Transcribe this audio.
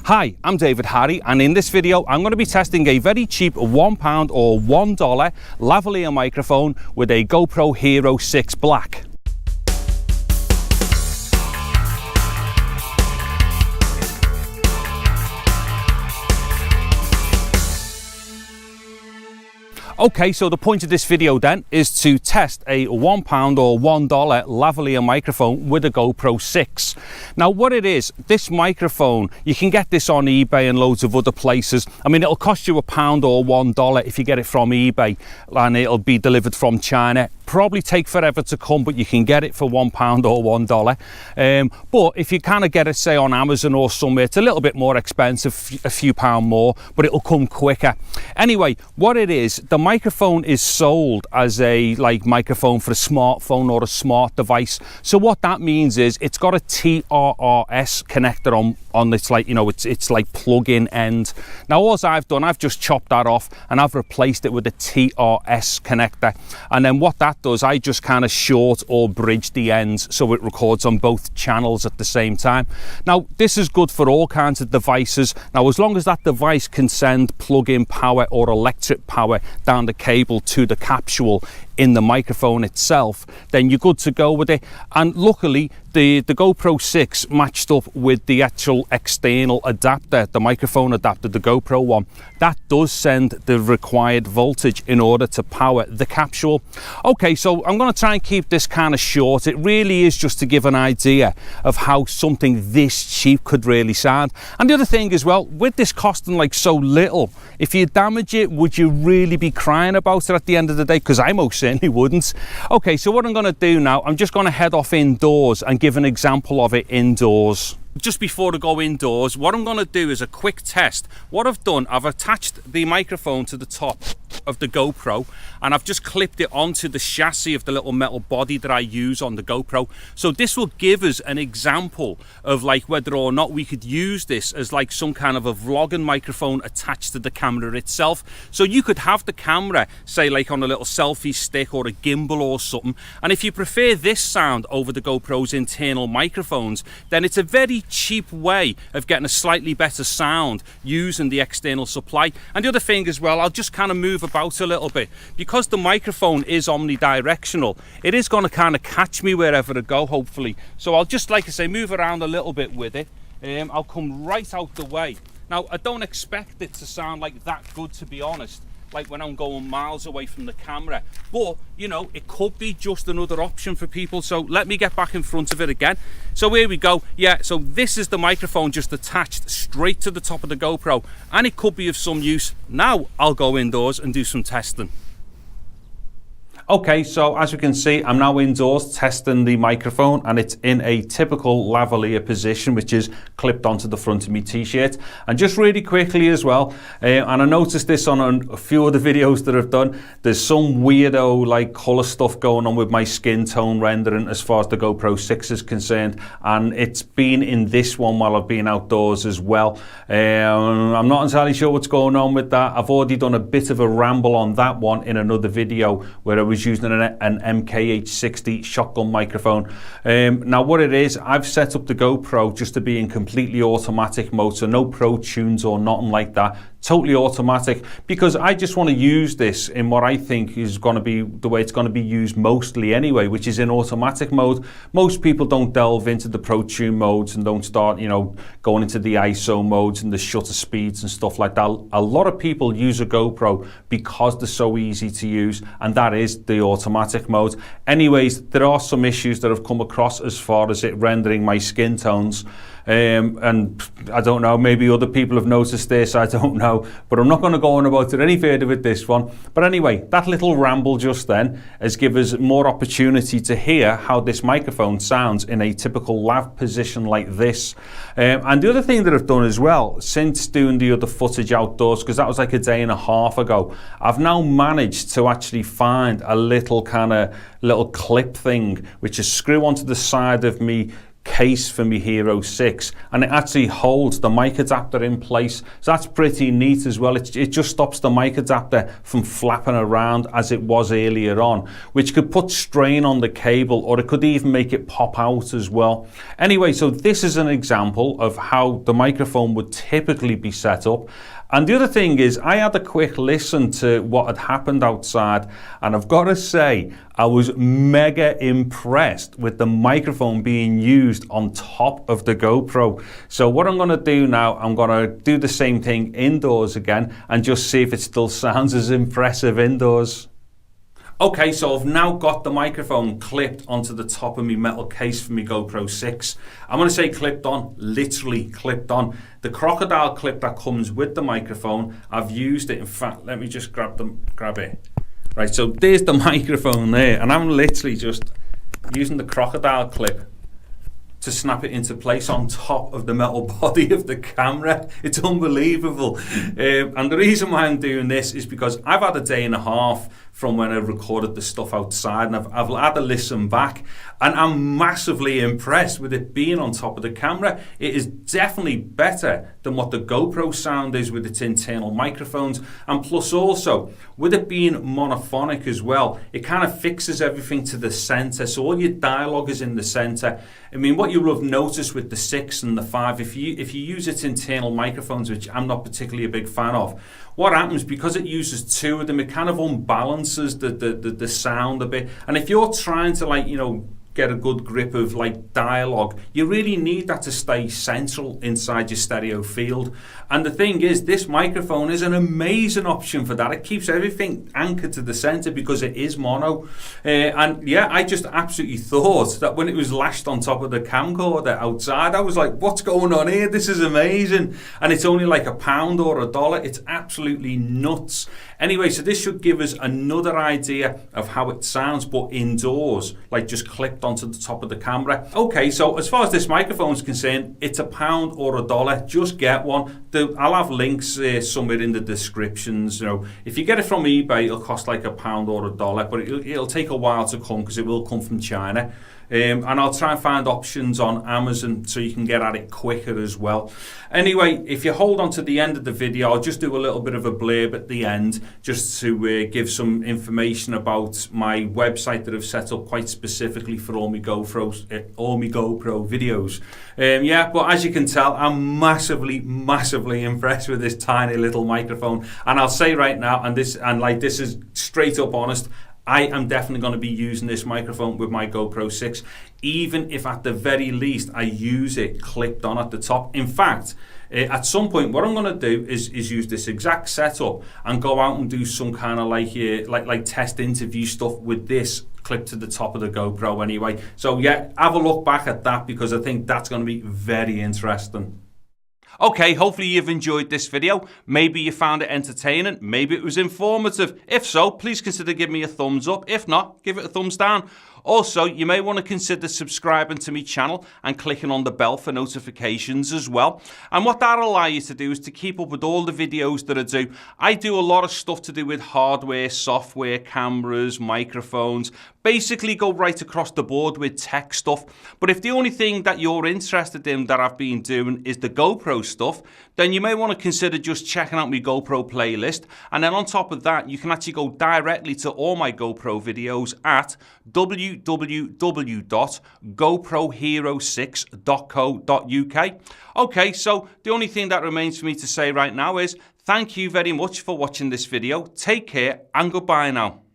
Hi, I'm David Harry, and in this video I'm going to be testing a very cheap £1 or $1 lavalier microphone with a GoPro Hero 6 Black. Okay, so the point of this video then is to test a £1 or $1 lavalier microphone with a GoPro 6. Now what it is, this microphone, you can get this on eBay and loads of other places. I mean, it'll cost you £1 or $1 if you get it from eBay, and it'll be delivered from China. Probably take forever to come, but you can get it for £1 or $1. But if you kind of get it, say, on Amazon or somewhere, it's a little bit more expensive, a few pound more, but it'll come quicker. Anyway, what it is, the microphone is sold as a microphone for a smartphone or a smart device. So what that means is it's got a TRRS connector on its it's like plug-in end. Now all I've done, I've just chopped that off and I've replaced it with a TRS connector, and then what that does, I just kind of short or bridge the ends so it records on both channels at the same time. Now this is good for all kinds of devices. Now as long as that device can send plug-in power or electric power down the cable to the capsule in the microphone itself, then you're good to go with it. And luckily the GoPro 6 matched up with the actual external adapter, the microphone adapter, the GoPro one. That does send the required voltage in order to power the capsule. Okay, so I'm going to try and keep this kind of short. It really is just to give an idea of how something this cheap could really sound. And the other thing as well, with this costing like so little, if you damage it, would you really be crying about it at the end of the day? Because I most certainly wouldn't. Okay, so what I'm going to do now, I'm just going to head off indoors and give an example of it indoors. Just before I go indoors, what I'm going to do is a quick test. What I've done, I've attached the microphone to the top of the GoPro and I've just clipped it onto the chassis of the little metal body that I use on the GoPro. So this will give us an example of whether or not we could use this as some kind of a vlogging microphone attached to the camera itself. So you could have the camera, say on a little selfie stick or a gimbal or something, and if you prefer this sound over the GoPro's internal microphones, then it's a very cheap way of getting a slightly better sound using the external supply. And the other thing as well, I'll just kind of move about a little bit. Because the microphone is omnidirectional, it is going to kind of catch me wherever I go, hopefully. So I'll just, like I say, move around a little bit with it. I'll come right out the way. Now, I don't expect it to sound like that good, to be honest, when I'm going miles away from the camera, but you know, it could be just another option for people. So let me get back in front of it again. So here we go. Yeah, so this is the microphone just attached straight to the top of the GoPro, and it could be of some use. Now I'll go indoors and do some testing. Okay, so as you can see, I'm now indoors testing the microphone, and it's in a typical lavalier position, which is clipped onto the front of my t-shirt. And just really quickly as well, and I noticed this on a few of the videos that I've done, there's some weirdo color stuff going on with my skin tone rendering as far as the GoPro 6 is concerned, and it's been in this one while I've been outdoors as well. I'm not entirely sure what's going on with that. I've already done a bit of a ramble on that one in another video where I was using an MKH60 shotgun microphone. Now what it is, I've set up the GoPro just to be in completely automatic mode, so no Pro tunes or nothing like that, totally automatic, because I just want to use this in what I think is going to be the way it's going to be used mostly anyway, which is in automatic mode. Most people don't delve into the Pro Tune modes and don't start, going into the ISO modes and the shutter speeds and stuff like that. A lot of people use a GoPro because they're so easy to use, and that is the automatic mode. Anyways, there are some issues that I've come across as far as it rendering my skin tones. And I don't know, maybe other people have noticed this, I don't know, but I'm not going to go on about it any further with this one. But anyway, that little ramble just then has given us more opportunity to hear how this microphone sounds in a typical lav position like this. And the other thing that I've done as well, since doing the other footage outdoors, because that was like a day and a half ago, I've now managed to actually find a little clip thing, which is screw onto the side of me case for my Hero 6, and it actually holds the mic adapter in place, so that's pretty neat as well. It just stops the mic adapter from flapping around as it was earlier on, which could put strain on the cable, or it could even make it pop out as well. Anyway, so this is an example of how the microphone would typically be set up. And the other thing is, I had a quick listen to what had happened outside, and I've got to say, I was mega impressed with the microphone being used on top of the GoPro. So what I'm going to do now, I'm going to do the same thing indoors again and just see if it still sounds as impressive indoors. Okay, so I've now got the microphone clipped onto the top of my metal case for my GoPro 6. I'm going to say clipped on, literally clipped on. The crocodile clip that comes with the microphone, I've used it. In fact, let me just grab it. Right, so there's the microphone there, and I'm literally just using the crocodile clip to snap it into place on top of the metal body of the camera. It's unbelievable. And the reason why I'm doing this is because I've had a day and a half from when I recorded the stuff outside, and I've had to listen back, and I'm massively impressed with it being on top of the camera. It is definitely better than what the GoPro sound is with its internal microphones, and plus also with it being monophonic as well, it kind of fixes everything to the center, so all your dialogue is in the center. I mean, what you will have noticed with the 6 and the 5, if you use its internal microphones, which I'm not particularly a big fan of, what happens, because it uses 2 of them, it kind of unbalances the sound a bit. And if you're trying to, like, you know, get a good grip of like dialogue, you really need that to stay central inside your stereo field. And the thing is, this microphone is an amazing option for that. It keeps everything anchored to the center because it is mono. And yeah, I just absolutely thought that when it was lashed on top of the camcorder outside, I was like, what's going on here? This is amazing. And it's only like £1 or $1. It's absolutely nuts. Anyway, so this should give us another idea of how it sounds, but indoors, like just clipped onto the top of the camera. Okay, so as far as this microphone is concerned, it's £1 or $1. Just get one. I'll have links somewhere in the descriptions. You know, if you get it from eBay, it'll cost like £1 or $1, but it'll take a while to come because it will come from China. And I'll try and find options on Amazon so you can get at it quicker as well. Anyway, if you hold on to the end of the video, I'll just do a little bit of a blurb at the end just to give some information about my website that I've set up quite specifically for all my GoPro videos. Yeah, but as you can tell, I'm massively impressed with this tiny little microphone. And I'll say right now, and this is straight up honest, I am definitely going to be using this microphone with my GoPro 6, even if at the very least I use it clipped on at the top. In fact, at some point, what I'm going to do is use this exact setup and go out and do some kind of like test interview stuff with this clipped to the top of the GoPro anyway. So yeah, have a look back at that because I think that's going to be very interesting. Okay, hopefully you've enjoyed this video. Maybe you found it entertaining, maybe it was informative. If so, please consider giving me a thumbs up. If not, give it a thumbs down. Also, you may want to consider subscribing to my channel and clicking on the bell for notifications as well. And what that'll allow you to do is to keep up with all the videos that I do. I do a lot of stuff to do with hardware, software, cameras, microphones, basically go right across the board with tech stuff. But if the only thing that you're interested in that I've been doing is the GoPro stuff, then you may want to consider just checking out my GoPro playlist. And then on top of that, you can actually go directly to all my GoPro videos at www.goprohero6.co.uk. Okay, so the only thing that remains for me to say right now is thank you very much for watching this video. Take care and goodbye now.